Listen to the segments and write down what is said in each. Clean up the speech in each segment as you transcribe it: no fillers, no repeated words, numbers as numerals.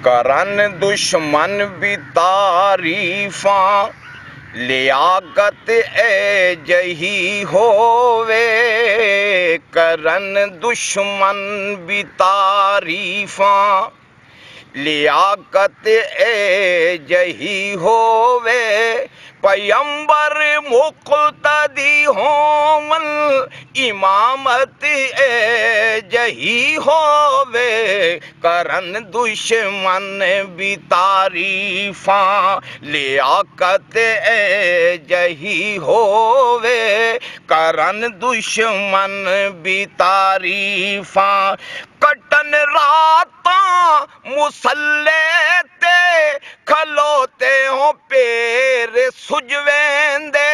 करन दुश्मन भी तारीफां, लियाकत ए जही होवे। करन दुश्मन भी तारीफां, लियाकत ए जही होवे। पैगंबर मुक़्तदी होवन, इमामत ए जही होवे। करन दुश्मन भी तारीफां, लियाकत ए जही होवे। करन दुश्मन भी तारीफां, कटन रातां मुसल्ले ते, खलोते हो पैर सुजवेंदे।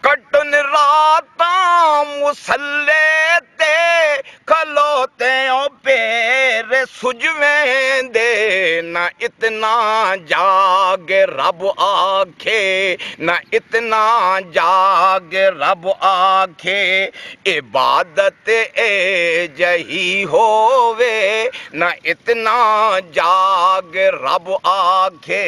कटन रातां मुसल्ले ते, खलोते हो पैर सुजवेंदे। न इतना जाग रब आखे, न इतना जाग रब आखे। इबादत ए जही होवे, न इतना जाग रब आखे।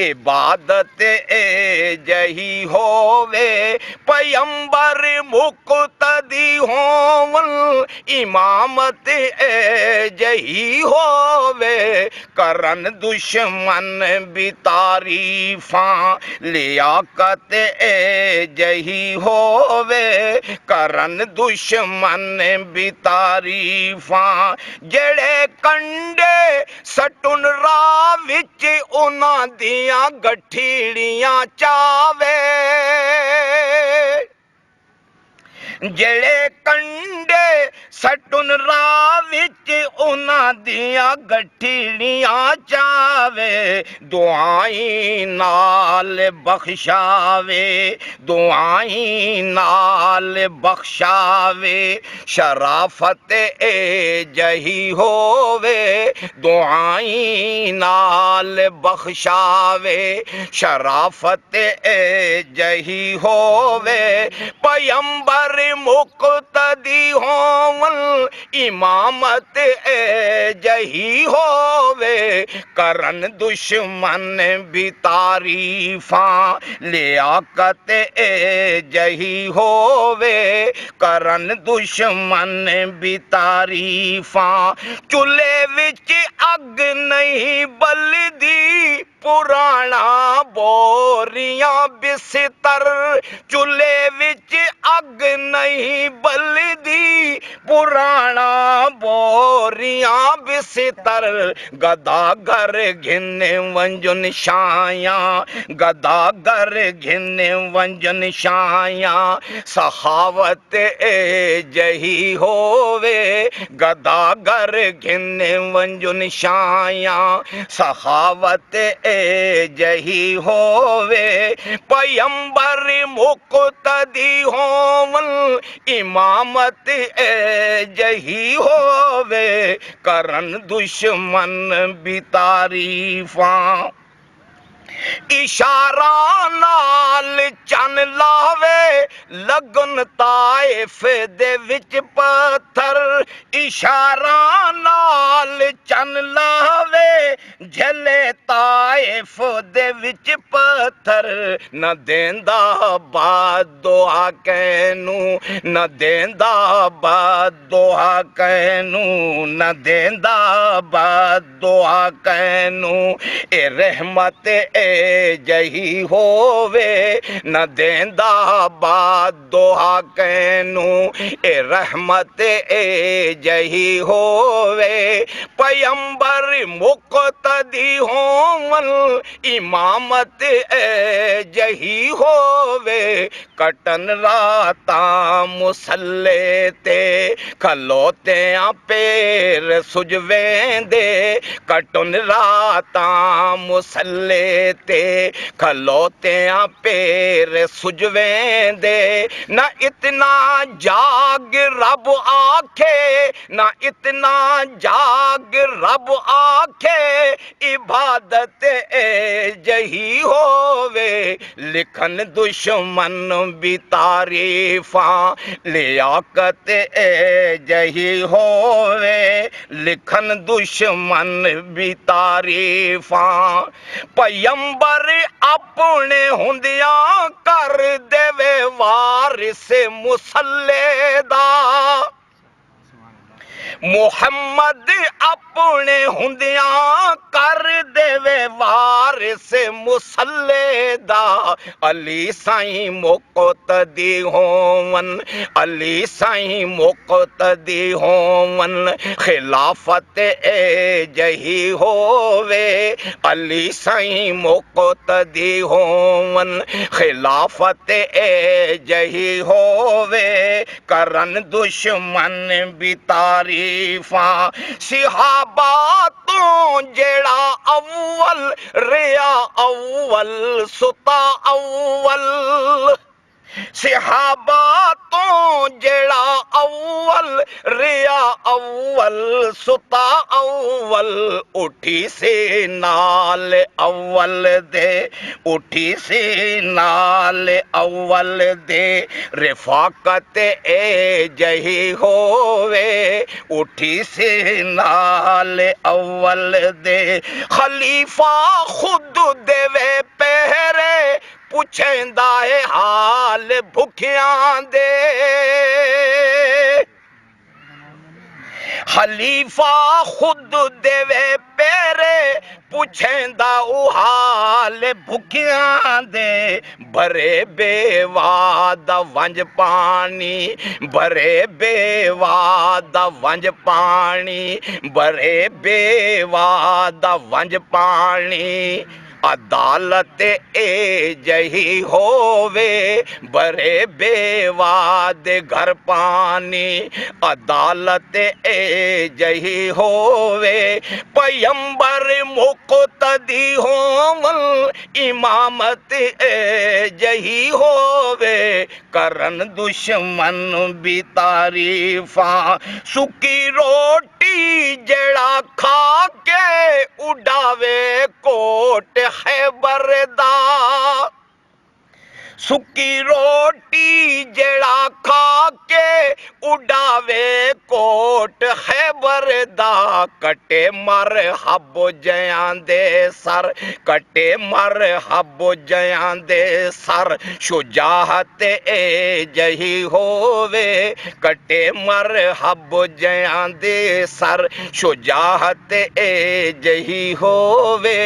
इबादत ए जही होवे। पैगंबर मुक़्तदी होवन, इमामत ए जही होवे। करन दुश्मन भी तारीफां, लियाकत ए जही होवे। करन दुश्मन भी तारीफां, जेड़े कंडे सटुन राह विच, उन्हां दियां गठीड़ियां चावे। जेड़े कंडे सटुन राह विच, उन्हां दियां गठीड़ियां चावे। दुआई नाल बख्शावे, दुआई नाल बख्शावे। शराफत ए जही होवे, दुआई नाल बख्शावे। शराफत ए जही होवे। पैगंबर मुक़्तदी होवन, इमामत ए जही होवे। करन दुश्मन भी तारीफां, लियाकत ए जही होवे। करन दुश्मन भी तारीफां, चुल्हे विच अग नहीं बलदी, पुराना बोरियां बिस्तर। चुल्हे विच अग नहीं बलदी, पुराना बोरियां बिस्तर। गदागर घिन वंजन छायां, गदागर घिन वंजन छायां। सखावत ए जही होवे, गदागर घिन वंजन छायां। सखावत ए जही होवे। पैगंबर मुक़्तदी होवन, इमामत ए जही होवे। करन दुश्मन भी तारीफां, इशारा नाल चन लावे। लगन ताइफ दे विच पत्थर, इशारा नाल चन लावे। झले ताइफ दे विच पत्थर। न देंदा बाद दुआ कैनू, न देंदा बाद दुआ कैनू। न देंदा बाद दुआ कैनू। ए रहमत ए जही होवे, न देंदा बाद दुआ कैनू। ए रहमत ए जही होवे। पैगंबर मुक़्तदी होवन, इमामत ए जही होवे। कटन रातां मुसल्ले ते, खलोतियां पैर सुजवेंदे। कटन रातां मुसल्ले ते, खलोतियां पैर सुजवेंदे। न इतना जाग रब आखे, न इतना जाग रब आखे। इबादत जही होवे लिखन दुश्मन भी तारीफा लियाकत जही होवे लिखन दुश्मन भी तारीफा पैगंबर अपने हुंदियां कर देवे वारिस मुसल्ले दा मुहम्मद अपने हुंदियां कर देवे वारिस मुसल्ले दा अली साईं मुक़तदी होवन अली साईं मुक़तदी होवन खिलाफत जही होवे अली साईं मुक़तदी होवन खिलाफत जही होवे करन दुश्मन भी तारीफा सिहाबा तो जेड़ा अव्वल रिया अव्वल सुता अव्वल सिहाबा तो जेड़ा अव्वल रिया अव्वल सुता अव्वल उठी से नाल अव्वल दे उठी से नाल अव्वल दे रिफाकत जही होवे उठी से नाल अव्वल दे खलीफा खुद देवे पहरे पुछेंदा है हाल भुखियां दे खलीफा खुद देवे पेरे पुछेंदा उ हाल भुखियां दे भरे बेवाद वंज पानी भरे बेवाद वंज पानी भरे बेवाद वंज पानी अदालत जही होवे बरे बेवाद घर पानी अदालत जही होवे पैगंबर मुक़तदी होवन इमामत जही होवे करन दुश्मन भी तारीफा सुकी रोटी जड़ा खा के उड़ावे कोट खैबर दा सुकी रोटी जड़ा खा के उड़ावे कोट खैबर दा कटे मर हब जयां दे सर कटे मर हब जयां दे सर शुजाहत जही होवे कटे मर हब जयां दे सर शुजाहत जही होवे